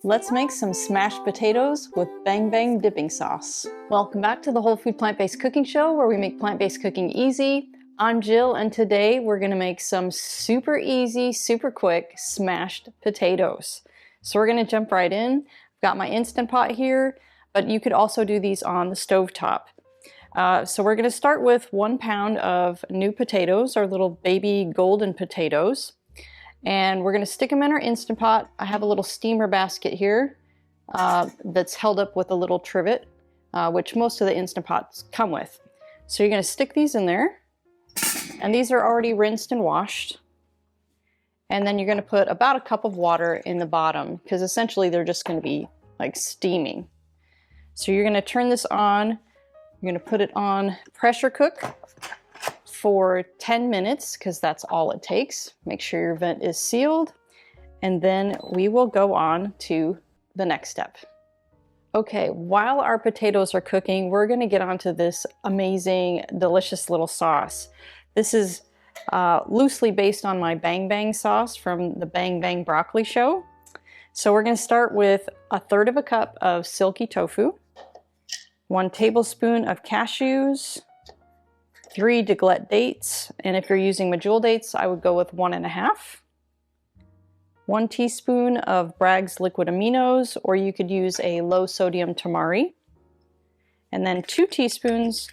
Let's make some smashed potatoes with Bang Bang dipping sauce. Welcome back to the Whole Food Plant-Based Cooking Show, where we make plant-based cooking easy. I'm Jill, and today we're gonna make some super easy, super quick smashed potatoes. So we're gonna jump right in. I've got my Instant Pot here, but you could also do these on the stovetop. So we're gonna start with 1 pound of new potatoes, our little baby golden potatoes. And we're gonna stick them in our Instant Pot. I have a little steamer basket here that's held up with a little trivet, which most of the Instant Pots come with. So you're gonna stick these in there, and these are already rinsed and washed. And then you're gonna put about a cup of water in the bottom, because essentially they're just gonna be like steaming. So you're gonna turn this on, you're gonna put it on pressure cook for 10 minutes, because that's all it takes. Make sure your vent is sealed, and then we will go on to the next step. Okay, while our potatoes are cooking, we're gonna get onto this amazing, delicious little sauce. This is loosely based on my Bang Bang sauce from the Bang Bang broccoli show. So we're gonna start with 1/3 cup of silky tofu, 1 tablespoon of cashews, 3 deglet dates, and if you're using medjool dates, I would go with 1.5. 1 teaspoon of Bragg's liquid aminos, or you could use a low sodium tamari. And then 2 teaspoons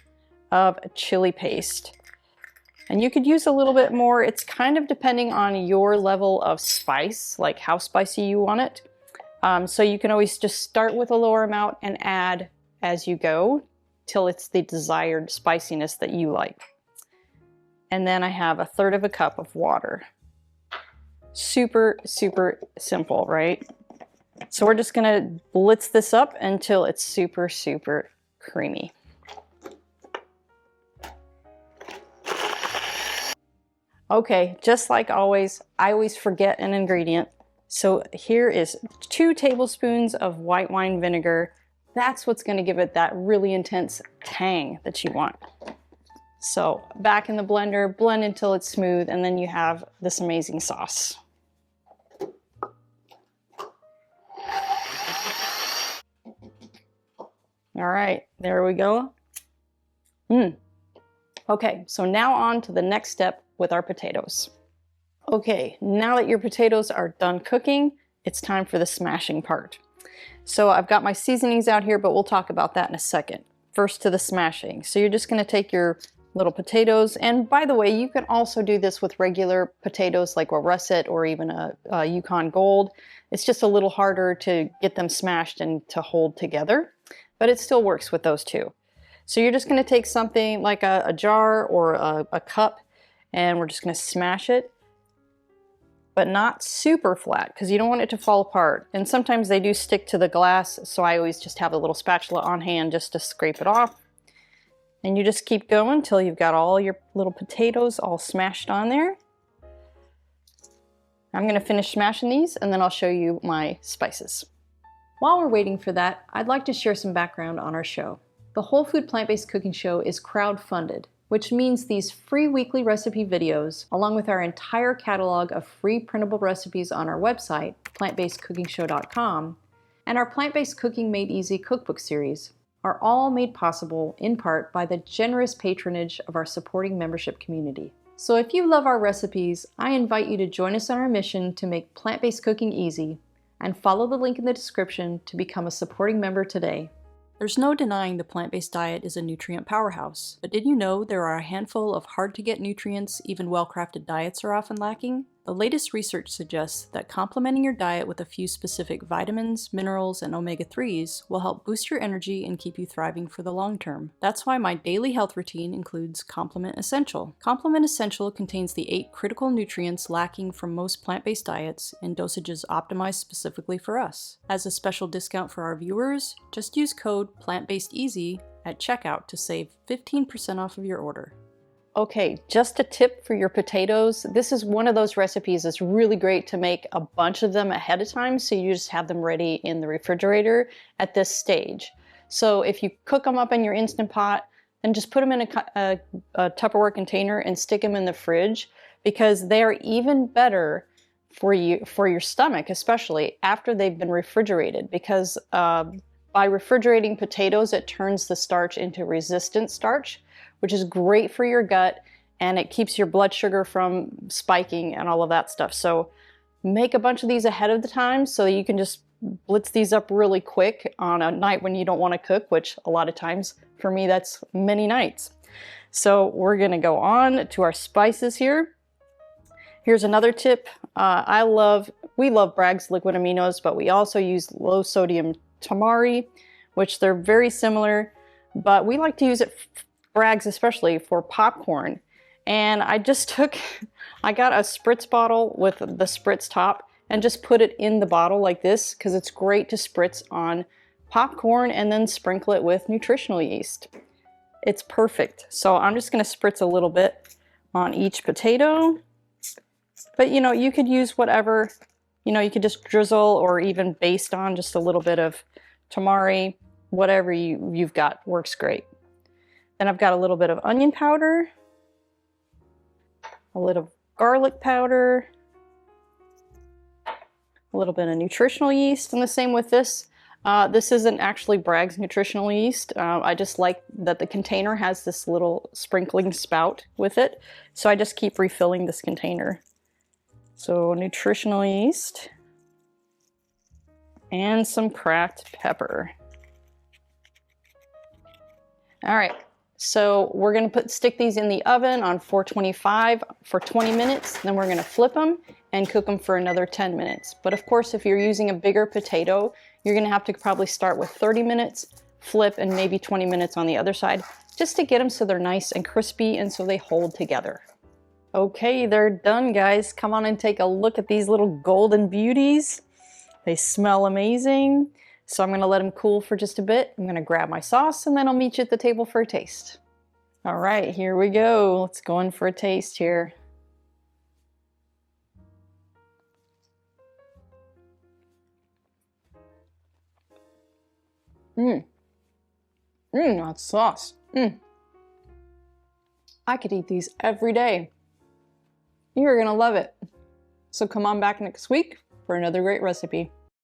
of chili paste. And you could use a little bit more. It's kind of depending on your level of spice, like how spicy you want it. So you can always just start with a lower amount and add as you go, till it's the desired spiciness that you like. And then I have 1/3 cup of water. Super, super simple, right? So we're just gonna blitz this up until it's super, super creamy. Okay, just like always, I always forget an ingredient. So here is 2 tablespoons of white wine vinegar. That's what's going to give it that really intense tang that you want. So back in the blender, blend until it's smooth, and then you have this amazing sauce. All right, there we go. Okay, so now on to the next step with our potatoes. Okay, now that your potatoes are done cooking, it's time for the smashing part. So I've got my seasonings out here, but we'll talk about that in a second. First to the smashing. So you're just gonna take your little potatoes, and by the way, you can also do this with regular potatoes like a russet or even a Yukon Gold. It's just a little harder to get them smashed and to hold together, but it still works with those two. So you're just gonna take something like a jar or a cup, and we're just gonna smash it, but not super flat, because you don't want it to fall apart. And sometimes they do stick to the glass, so I always just have a little spatula on hand just to scrape it off. And you just keep going until you've got all your little potatoes all smashed on there. I'm gonna finish smashing these, and then I'll show you my spices. While we're waiting for that, I'd like to share some background on our show. The Whole Food Plant-Based Cooking Show is crowd-funded, which means these free weekly recipe videos, along with our entire catalog of free printable recipes on our website, plantbasedcookingshow.com, and our Plant-Based Cooking Made Easy cookbook series, are all made possible in part by the generous patronage of our supporting membership community. So if you love our recipes, I invite you to join us on our mission to make plant-based cooking easy, and follow the link in the description to become a supporting member today. There's no denying the plant-based diet is a nutrient powerhouse, but did you know there are a handful of hard-to-get nutrients even well-crafted diets are often lacking? The latest research suggests that complementing your diet with a few specific vitamins, minerals, and omega-3s will help boost your energy and keep you thriving for the long term. That's why my daily health routine includes Complement Essential. Complement Essential contains the 8 critical nutrients lacking from most plant-based diets in dosages optimized specifically for us. As a special discount for our viewers, just use code PLANTBASEDEASY at checkout to save 15% off of your order. Okay, just a tip for your potatoes. This is one of those recipes that's really great to make a bunch of them ahead of time, so you just have them ready in the refrigerator at this stage. So if you cook them up in your Instant Pot, then just put them in a Tupperware container and stick them in the fridge, because they are even better for your stomach, especially after they've been refrigerated, because by refrigerating potatoes, it turns the starch into resistant starch, which is great for your gut, and it keeps your blood sugar from spiking and all of that stuff. So make a bunch of these ahead of the time so that you can just blitz these up really quick on a night when you don't want to cook, which a lot of times for me, that's many nights. So we're gonna go on to our spices here. Here's another tip. We love Bragg's liquid aminos, but we also use low sodium tamari, which they're very similar, but we like to use it, Bragg's especially, for popcorn. And I got a spritz bottle with the spritz top and just put it in the bottle like this, because it's great to spritz on popcorn and then sprinkle it with nutritional yeast. It's perfect. So I'm just gonna spritz a little bit on each potato. But you know, you could use whatever, you know, you could just drizzle or even baste on just a little bit of tamari, whatever you've got works great. Then I've got a little bit of onion powder, a little garlic powder, a little bit of nutritional yeast, and the same with this. This isn't actually Bragg's nutritional yeast. I just like that the container has this little sprinkling spout with it, so I just keep refilling this container. So nutritional yeast and some cracked pepper. All right, so we're gonna stick these in the oven on 425 for 20 minutes, then we're gonna flip them and cook them for another 10 minutes. But of course, if you're using a bigger potato, you're gonna have to probably start with 30 minutes, flip, and maybe 20 minutes on the other side, just to get them so they're nice and crispy and so they hold together. Okay, they're done, guys. Come on and take a look at these little golden beauties. They smell amazing. So I'm gonna let them cool for just a bit. I'm gonna grab my sauce and then I'll meet you at the table for a taste. All right, here we go. Let's go in for a taste here. That sauce. I could eat these every day. You're gonna love it. So come on back next week for another great recipe.